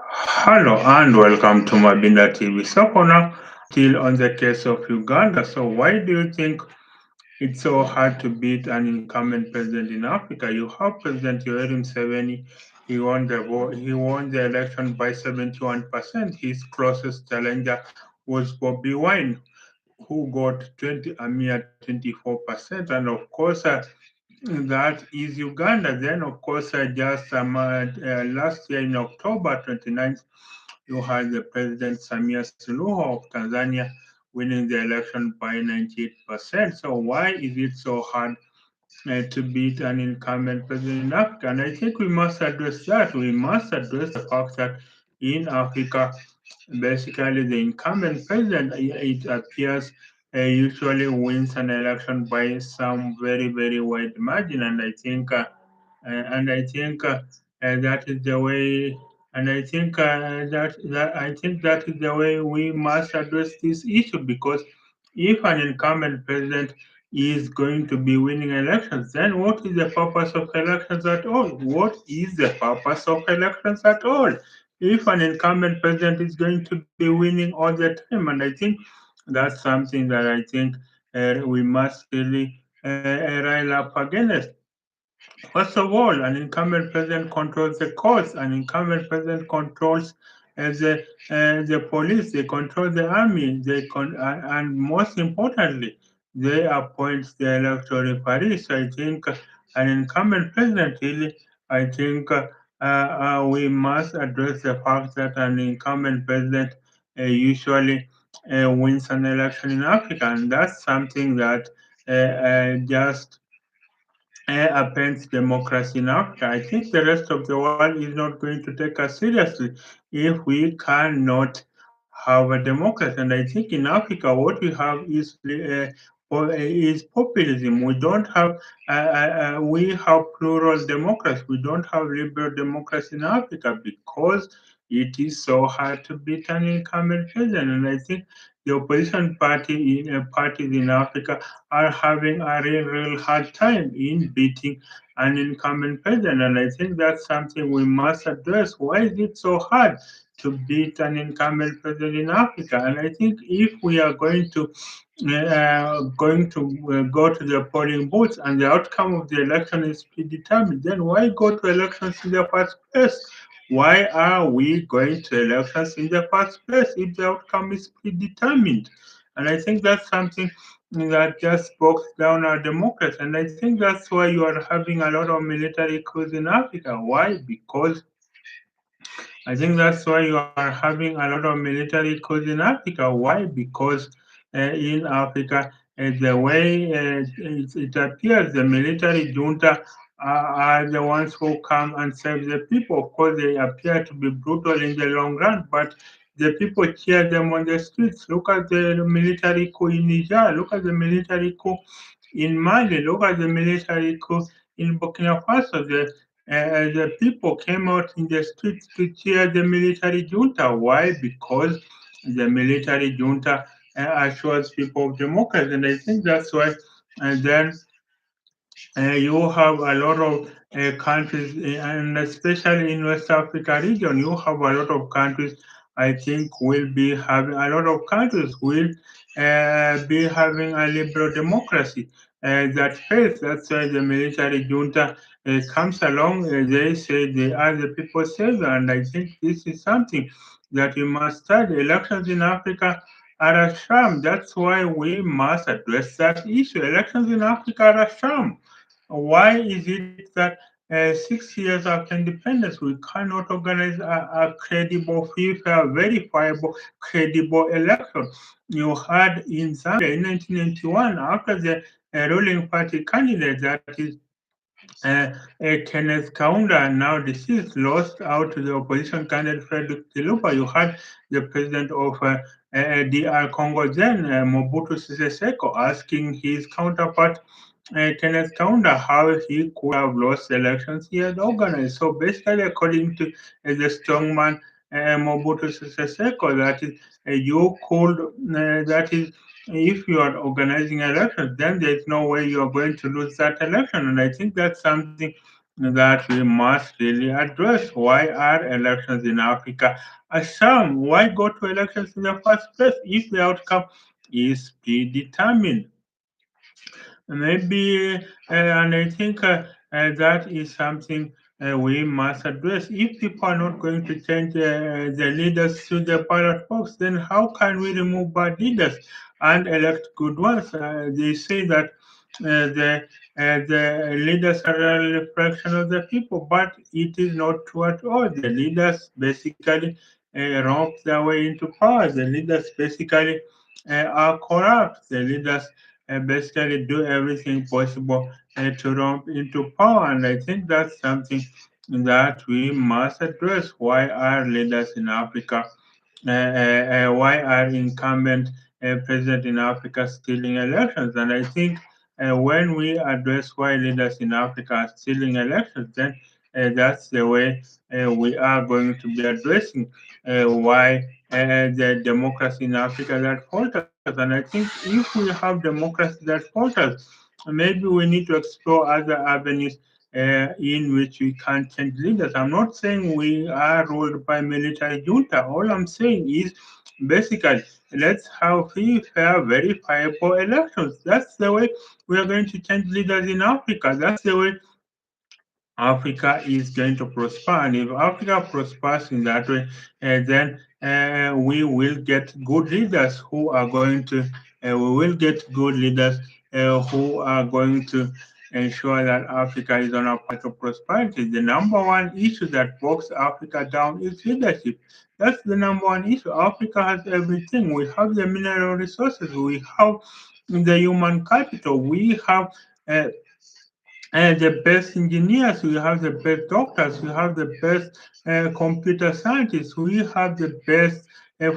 Hello and welcome to Mabinda TV. So for now, still on the case of Uganda. So why do you think it's so hard to beat an incumbent president in Africa? You have President Yoweri Museveni. He won the election by 71%. His closest challenger was Bobby Wine, who got 20 a mere 24%. And of course, that is Uganda. Then, of course, last year in October 29th, you had the President Samia Suluhu of Tanzania winning the election by 98%. So why is it so hard to beat an incumbent president in Africa? And I think we must address that. We must address the fact that in Africa, basically the incumbent president, it appears, usually wins an election by some very, very wide margin. And I think that is the way. And I think that is the way we must address this issue, because if an incumbent president is going to be winning elections, then what is the purpose of elections at all? What is the purpose of elections at all? If an incumbent president is going to be winning all the time? And I think that's something that I think we must really rile up against. First of all, an incumbent president controls the courts. An incumbent president controls the police. They control the army. And most importantly, they appoint the electoral referees. So I think an incumbent president really, I think we must address the fact that an incumbent president usually wins an election in Africa, and that's something that just appends democracy in Africa. I think the rest of the world is not going to take us seriously if we cannot have a democracy. And I think in Africa, what we have is populism. We don't have we have plural democracy. We don't have liberal democracy in Africa because it is so hard to beat an incumbent president. And I think the opposition parties in Africa are having a real hard time in beating an incumbent president. And I think that's something we must address. Why is it so hard to beat an incumbent president in Africa? And I think if we are going to go to the polling booths and the outcome of the election is predetermined, then why go to elections in the first place? Why are we going to elections in the first place if the outcome is predetermined? And I think that's something that just bogs down our democracy. And I think that's why you are having a lot of military coups in Africa. Why? Because I think that's why you are having a lot of military coups in Africa. Why? Because in Africa, the way it appears, the military junta are the ones who come and save the people. Of course, they appear to be brutal in the long run, but the people cheer them on the streets. Look at the military coup in Niger. Look at the military coup in Mali. Look at the military coup in Burkina Faso. The people came out in the streets to cheer the military junta. Why? Because the military junta assures people of democracy. And I think that's why. And then you have a lot of countries, and especially in West Africa region, you have a lot of countries. I think will be having a lot of countries will be having a liberal democracy that fails. That's why the military junta comes along. They say they are the people's savior, and I think this is something that we must study. Elections in Africa are a sham. That's why we must address that issue. Elections in Africa are a sham. Why is it that 6 years after independence we cannot organize a credible, free, fair, verifiable, credible election? You had in Zambia in 1991, after the ruling party candidate, that is Kenneth Kaunda, now deceased, lost out to the opposition candidate Frederick Chiluba. You had the president of DR Congo then, Mobutu Sese Seko, asking his counterpart Kenneth Kaunda how he could have lost the elections he had organized. So basically, according to the strongman Mobutu Sese Seko, that is, that is, if you are organizing elections, then there is no way you are going to lose that election. And I think that's something that we must really address. Why are elections in Africa a sham? Why go to elections in the first place if the outcome is predetermined? Maybe, and I think that is something we must address. If people are not going to change the leaders to the ballot box, then how can we remove bad leaders and elect good ones? They say that the leaders are a reflection of the people, but it is not true at all. The leaders basically romp their way into power. The leaders basically are corrupt. The leaders basically do everything possible to romp into power. And I think that's something that we must address. Why are leaders in Africa why are incumbent president in Africa stealing elections? And I think when we address why leaders in Africa are stealing elections, then that's the way we are going to be addressing why the democracy in Africa that falters. And I think if we have democracy that falters, maybe we need to explore other avenues in which we can change leaders. I'm not saying we are ruled by military junta. All I'm saying is basically let's have free, fair, verifiable elections. That's the way we are going to change leaders in Africa. That's the way Africa is going to prosper. And if Africa prospers in that way, then we will get good leaders who are going to, we will get good leaders who are going to ensure that Africa is on a path of prosperity. The number one issue that bogs Africa down is leadership. That's the number one issue. Africa has everything. We have the mineral resources. We have the human capital. We have uh, and the best engineers, we have the best doctors, we have the best computer scientists, we have the best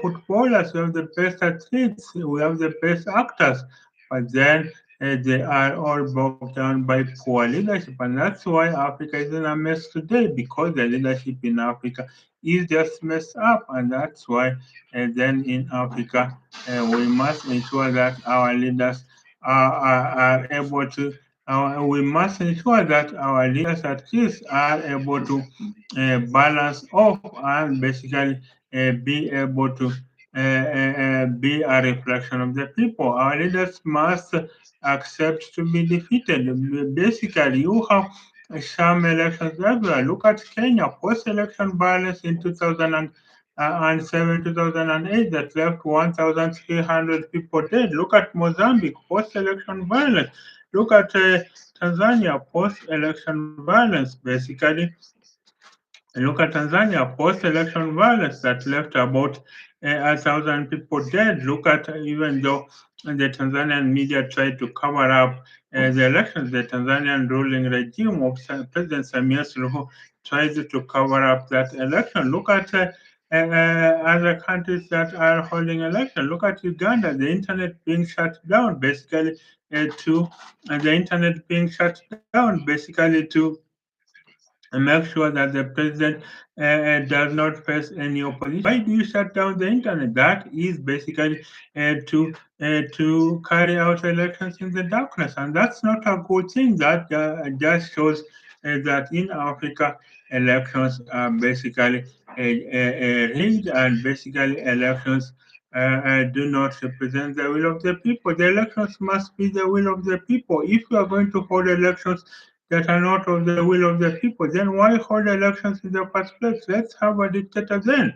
footballers, we have the best athletes, we have the best actors. But then they are all bogged down by poor leadership. And that's why Africa is in a mess today, because the leadership in Africa is just messed up. And that's why then in Africa, we must ensure that our leaders are able to we must ensure that our leaders at least are able to balance off and basically be able to be a reflection of the people. Our leaders must accept to be defeated. Basically, you have sham elections everywhere. Look at Kenya, post-election violence in 2007, 2008 that left 1,300 people dead. Look at Mozambique, post-election violence. Look at Tanzania, post-election violence. Basically, look at Tanzania, post-election violence that left about 1,000 people dead. Look at even though the Tanzanian media tried to cover up the elections, the Tanzanian ruling regime of President Samia Suluhu tried to cover up that election. Look at other countries that are holding election. Look at Uganda, the internet being shut down, basically to the internet being shut down, basically to and make sure that the president does not face any opposition. Why do you shut down the internet? That is basically to carry out elections in the darkness, and that's not a good thing. That just shows that in Africa, elections are basically rigged, and basically elections do not represent the will of the people. The elections must be the will of the people. If you are going to hold elections that are not of the will of the people, then why hold elections in the first place? Let's have a dictator then.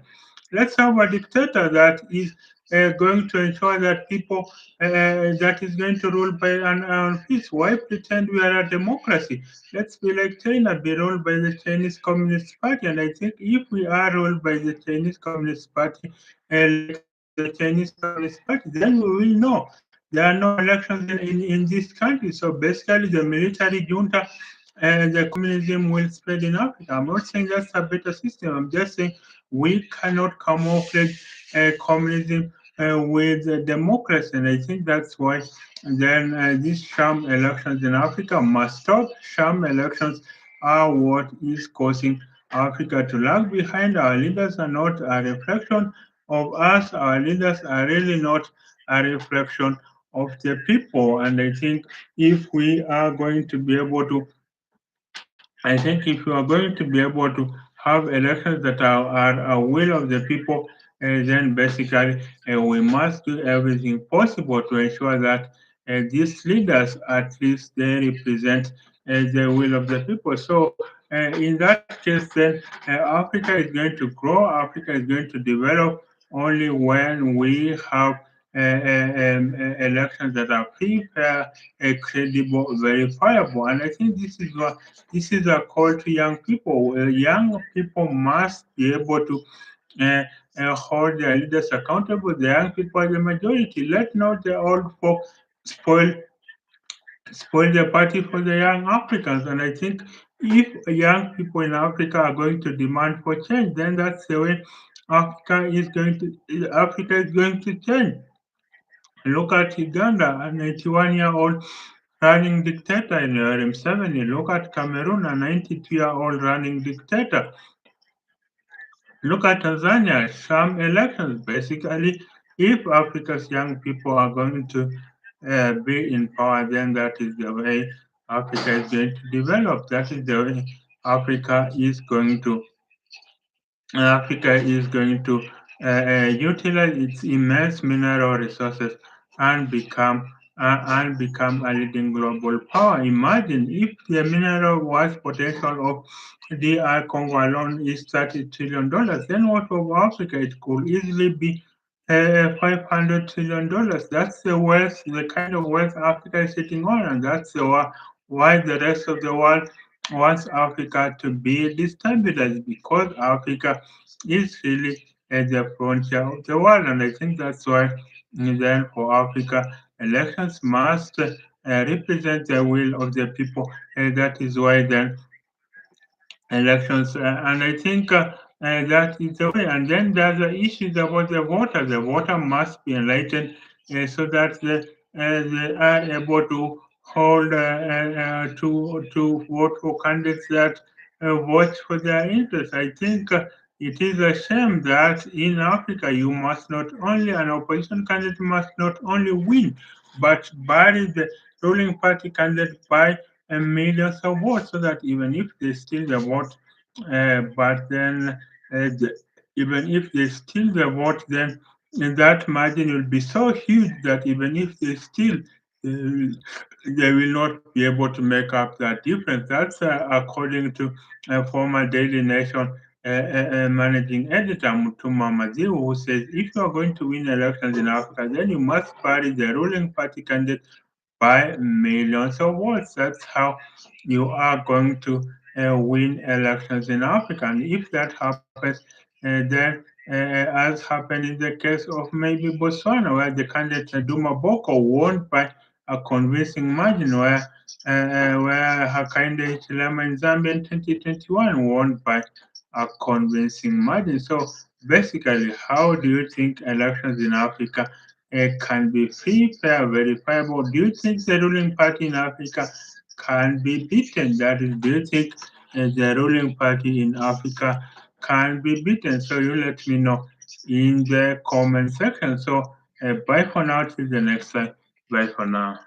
Let's have a dictator that is going to ensure that people that is going to rule by an iron fist. Why pretend we are a democracy? Let's be like China, be ruled by the Chinese Communist Party. And I think if we are ruled by the Chinese Communist Party, like the Chinese Communist Party, then we will know there are no elections in this country. So basically, the military junta and the communism will spread in Africa. I'm not saying that's a better system. I'm just saying we cannot camouflage communism with democracy. And I think that's why then these sham elections in Africa must stop. Sham elections are what is causing Africa to lag behind. Our leaders are not a reflection of us. Our leaders are really not a reflection of the people. And I think if we are going to be able to I think if you are going to be able to have elections that are a will of the people, then basically we must do everything possible to ensure that these leaders at least they represent the will of the people. So in that case, then Africa is going to grow. Africa is going to develop only when we have elections that are free, fair, credible, verifiable. And I think this is a call to young people. Young people must be able to uh, hold their leaders accountable. The young people are the majority. Let not the old folk spoil the party for the young Africans. And I think if young people in Africa are going to demand for change, then that's the way Africa is going to change. Look at Uganda, a 91-year-old running dictator in Yoweri Museveni. Look at Cameroon, a 92-year-old running dictator. Look at Tanzania, some elections. Basically, if Africa's young people are going to be in power, then that is the way Africa is going to develop. That is the way Africa is going to utilize its immense mineral resources and become a leading global power. Imagine if the mineral was potential of DR Congo alone is $30 trillion, then what of Africa? It could easily be $500 trillion. That's the wealth, the kind of wealth Africa is sitting on, and that's why the rest of the world wants Africa to be destabilized because Africa is really at the frontier of the world, and I think that's why then for Africa, elections must represent the will of the people. That is why then elections, and I think that is the way. And then there's the issues about the voter. The voter must be enlightened so that they are able to hold to vote for candidates that vote for their interests. I think it is a shame that in Africa you must not only an opposition candidate must not only win, but bury the ruling party candidate by millions of votes, so that even if they steal the vote, but then even if they steal the vote, then that margin will be so huge that even if they steal, uh, they will not be able to make up that difference. That's according to former Daily Nation managing editor Mutuma Maziru, who says if you are going to win elections in Africa, then you must party the ruling party candidate by millions of votes. That's how you are going to win elections in Africa. And if that happens, then as happened in the case of maybe Botswana, where the candidate Duma Boko won by a convincing margin, where Hakainde Hichilema in Zambia in 2021 won by a convincing margin. So basically, how do you think elections in Africa can be free, fair, verifiable? Do you think the ruling party in Africa can be beaten? That is, do you think the ruling party in Africa can be beaten? So you let me know in the comment section. So bye for now till the next time. Bye for now.